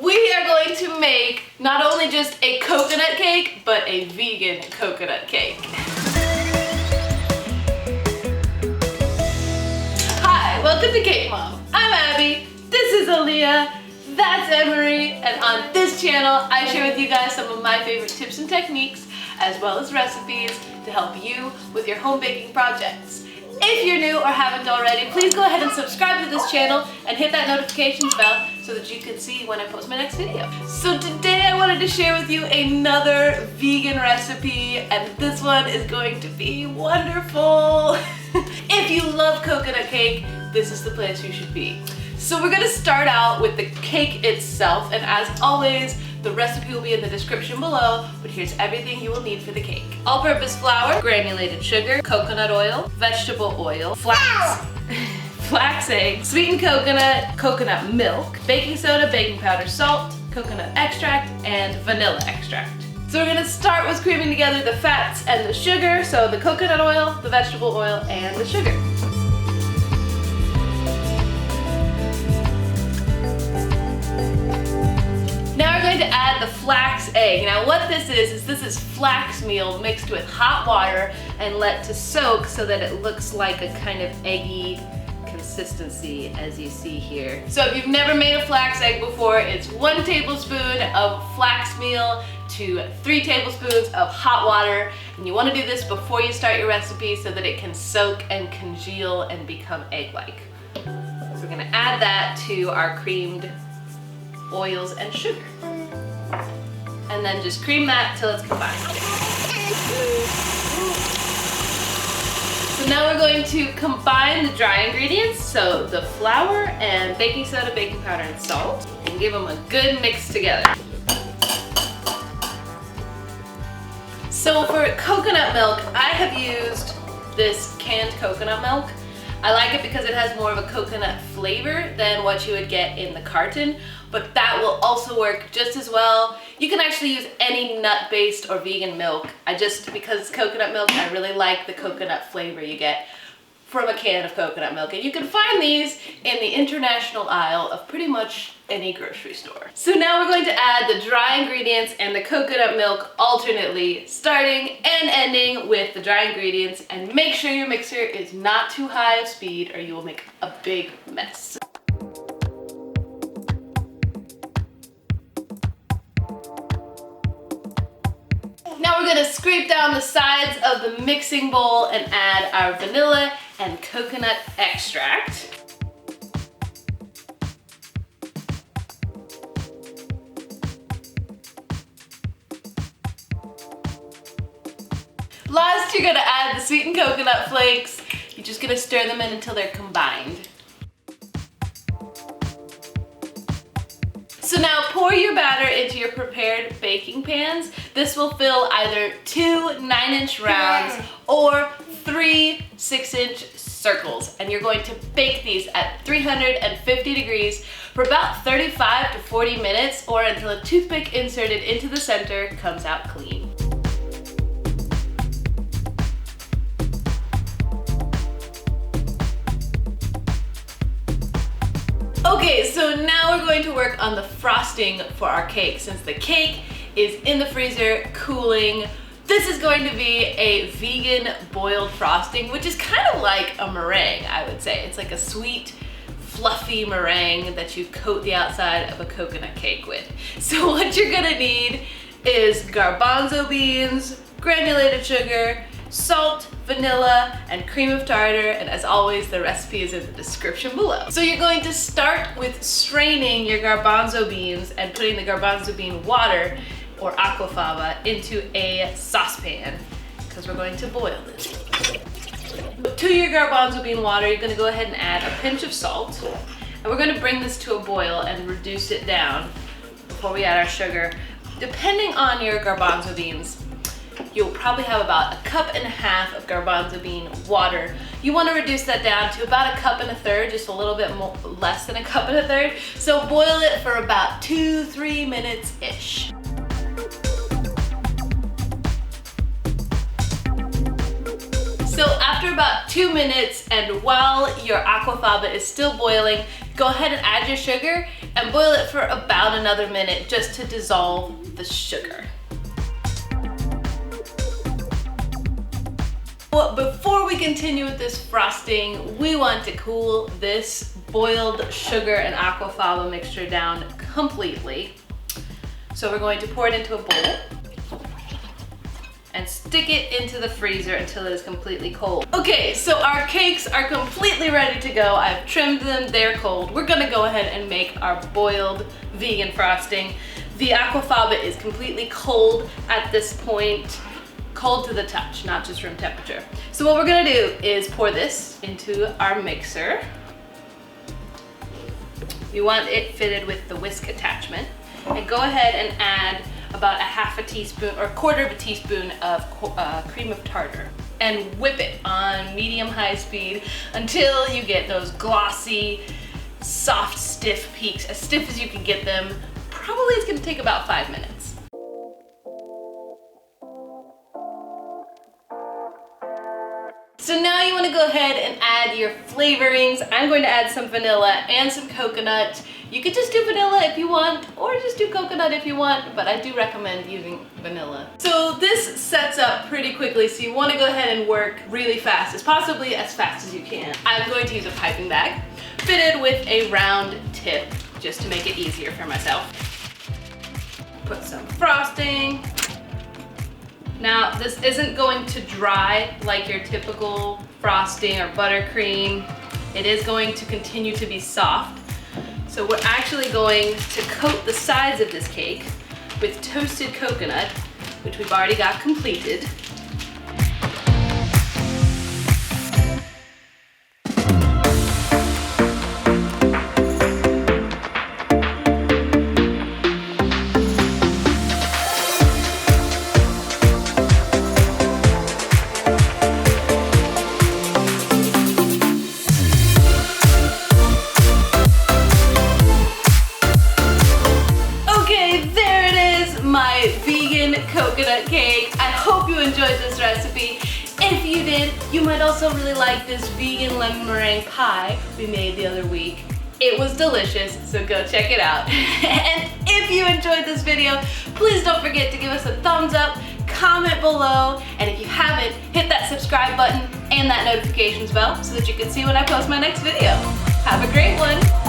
We are going to make not only just a coconut cake, but a vegan coconut cake. Hi, welcome to Cake Mom. I'm Abby, this is Aaliyah, that's Emery, and on this channel I share with you guys some of my favorite tips and techniques, as well as recipes to help you with your home baking projects. If you're new or haven't already, please go ahead and subscribe to this channel and hit that notifications bell so that you can see when I post my next video. So today I wanted to share with you another vegan recipe, and this one is going to be wonderful. If you love coconut cake, this is the place you should be. So we're gonna start out with the cake itself, and as always, the recipe will be in the description below, but here's everything you will need for the cake. All-purpose flour, granulated sugar, coconut oil, vegetable oil, flax eggs, sweetened coconut, coconut milk, baking soda, baking powder, salt, coconut extract, and vanilla extract. So we're gonna start with creaming together the fats and the sugar, so the coconut oil, the vegetable oil, and the sugar. Now we're going to add the flax egg. Now what this is flax meal mixed with hot water and let to soak so that it looks like a kind of eggy consistency as you see here. So if you've never made a flax egg before, it's 1 tablespoon of flax meal to 3 tablespoons of hot water, and you want to do this before you start your recipe so that it can soak and congeal and become egg-like. So we're going to add that to our creamed oils and sugar. And then just cream that till it's combined. So now we're going to combine the dry ingredients, so the flour and baking soda, baking powder, and salt, and give them a good mix together. So for coconut milk, I have used this canned coconut milk. I like it because it has more of a coconut flavor than what you would get in the carton, but that will also work just as well. You can actually use any nut-based or vegan milk. Because it's coconut milk, I really like the coconut flavor you get from a can of coconut milk. And you can find these in the international aisle of pretty much any grocery store. So now we're going to add the dry ingredients and the coconut milk alternately, starting and ending with the dry ingredients, and make sure your mixer is not too high of speed or you will make a big mess. Now we're gonna scrape down the sides of the mixing bowl and add our vanilla and coconut extract. Last, you're gonna add the sweetened coconut flakes. You're just gonna stir them in until they're combined. So now pour your batter into your prepared baking pans. This will fill either 2 9-inch rounds or 3 6-inch circles. And you're going to bake these at 350 degrees for about 35 to 40 minutes, or until a toothpick inserted into the center comes out clean. Okay, so now we're going to work on the frosting for our cake. Since the cake is in the freezer cooling, this is going to be a vegan boiled frosting, which is kind of like a meringue, I would say. It's like a sweet, fluffy meringue that you coat the outside of a coconut cake with. So what you're gonna need is garbanzo beans, granulated sugar, salt, vanilla, and cream of tartar, and as always, the recipe is in the description below. So you're going to start with straining your garbanzo beans and putting the garbanzo bean water, or aquafaba, into a saucepan, because we're going to boil this. To your garbanzo bean water, you're gonna go ahead and add a pinch of salt, and we're gonna bring this to a boil and reduce it down before we add our sugar. Depending on your garbanzo beans, you'll probably have about 1.5 cups of garbanzo bean water. You want to reduce that down to about 1.33 cups, just a little bit more, less than 1.33 cups. So boil it for about 2-3 minutes-ish. So after about 2 minutes, and while your aquafaba is still boiling, Go ahead and add your sugar and boil it for about another minute just to dissolve the sugar. Well, before we continue with this frosting, we want to cool this boiled sugar and aquafaba mixture down completely. So we're going to pour it into a bowl and stick it into the freezer until it is completely cold. Okay, so our cakes are completely ready to go. I've trimmed them, they're cold. We're gonna go ahead and make our boiled vegan frosting. The aquafaba is completely cold at this point, cold to the touch, not just room temperature. So what we're gonna do is pour this into our mixer. You want it fitted with the whisk attachment. And go ahead and add about a half a teaspoon or a quarter of a teaspoon of cream of tartar and whip it on medium-high speed until you get those glossy, soft, stiff peaks, as stiff as you can get them. Probably it's gonna take about 5 minutes. So now you want to go ahead and add your flavorings. I'm going to add some vanilla and some coconut. You could just do vanilla if you want, or just do coconut if you want, but I do recommend using vanilla. So this sets up pretty quickly, so you want to go ahead and work really fast, possibly as fast as you can. I'm going to use a piping bag fitted with a round tip just to make it easier for myself. Put some frosting. Now, this isn't going to dry like your typical frosting or buttercream. It is going to continue to be soft. So we're actually going to coat the sides of this cake with toasted coconut, which we've already got completed. Coconut cake. I hope you enjoyed this recipe. If you did, you might also really like this vegan lemon meringue pie we made the other week. It was delicious, so go check it out. And if you enjoyed this video, please don't forget to give us a thumbs up, comment below, and if you haven't, hit that subscribe button and that notifications bell so that you can see when I post my next video. Have a great one.